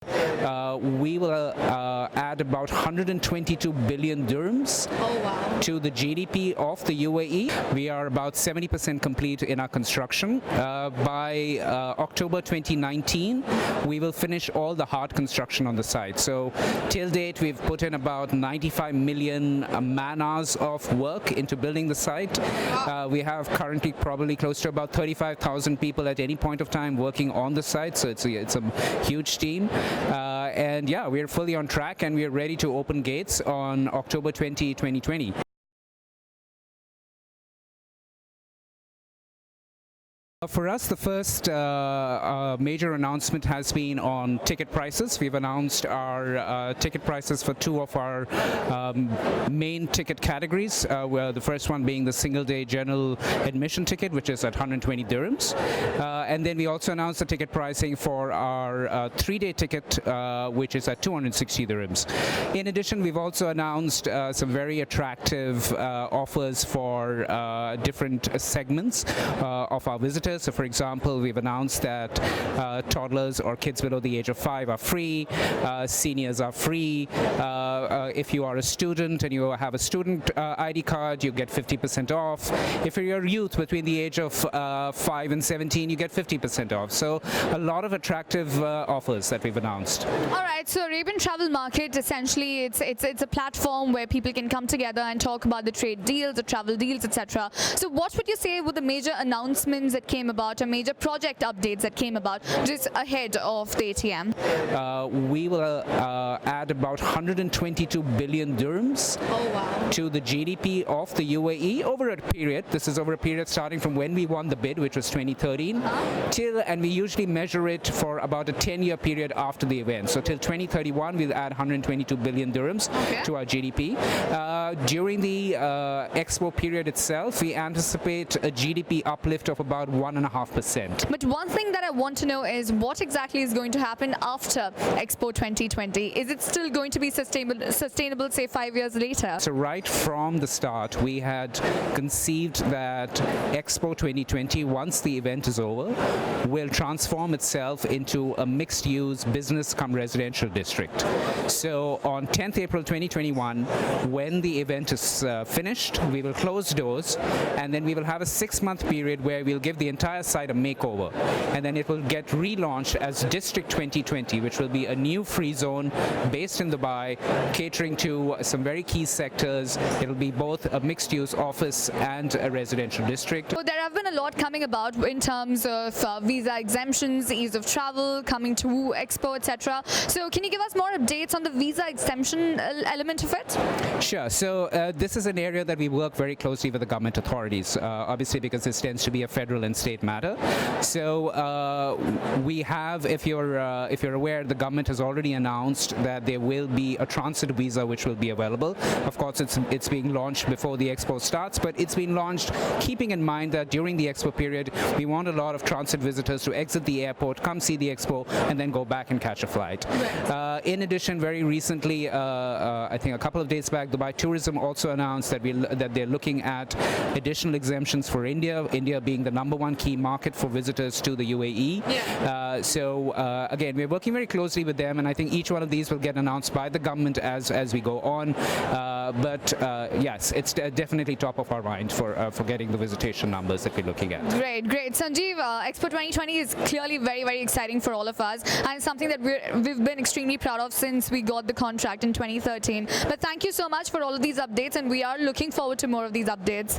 We will add about 122 billion dirhams to the GDP of the UAE. We are about 70% complete in our construction. By October 2019, we will finish all the hard construction on the site. So till date, we've put in about 95 million man-hours of work into building the site. We have currently probably close to about 35,000 people at any point of time working on the site. So it's a huge team. And yeah, we're fully on track and we're ready to open gates on October 20, 2020. For us, the first major announcement has been on ticket prices. We've announced our ticket prices for two of our main ticket categories, where the first one being the single-day general admission ticket, which is at 120 dirhams. And then we also announced the ticket pricing for our three-day ticket, which is at 260 dirhams. In addition, we've also announced some very attractive offers for different segments of our visitors. So for example, we've announced that toddlers or kids below the age of 5 are free, seniors are free. If you are a student and you have a student ID card, you get 50% off. If you're a youth between the age of 5 and 17, you get 50% off. So a lot of attractive offers that we've announced. All right, so Arabian Travel Market, essentially it's a platform where people can come together and talk about the trade deals, the travel deals, etc. So what would you say were the major announcements that came about, or major project updates that came about just ahead of the ATM? We will add about 122 billion dirhams to the GDP of the UAE over a period. This is over a period starting from when we won the bid, which was 2013, till, and we usually measure it for about a 10-year period after the event. So till 2031, we'll add 122 billion dirhams to our GDP. During the Expo period itself, we anticipate a GDP uplift of about 1.5%. But one thing that I want to know is what exactly is going to happen after Expo 2020? Is it still going to be sustainable, say 5 years later? So right from the start, we had conceived that Expo 2020, once the event is over, will transform itself into a mixed-use business cum residential district. So on 10th April 2021, when the event is finished, we will close doors, and then we will have a 6-month period where we'll give the entire site a makeover, and then it will get relaunched as District 2020, which will be a new free zone based in Dubai, catering to some very key sectors. It'll be both a mixed-use office and a residential district. So there have been a lot coming about in terms of visa exemptions, ease of travel, coming to Expo, etc. So can you give us more updates on the visa exemption element of it? Sure. So this is an area that we work very closely with the government authorities, obviously because this tends to be a federal and state matter. So we have, if you're aware, the government has already announced that there will be a transit visa which will be available. Of course, it's being launched before the Expo starts, but it's been launched keeping in mind that during the Expo period, we want a lot of transit visitors to exit the airport, come see the Expo, and then go back and catch a flight. In addition, very recently, I think a couple of days back, Dubai Tourism also announced that they're looking at additional exemptions for India, India being the #1 key market for visitors to the UAE. So again, we're working very closely with them, and I think each one of these will get announced by the government as we go on. But yes, it's definitely top of our mind for getting the visitation numbers that we're looking at. Great, great. Sanjive, Expo 2020 is clearly very, very exciting for all of us, and it's something that we've been extremely proud of since we got the contract in 2013. But thank you so much for all of these updates, and we are looking forward to more of these updates.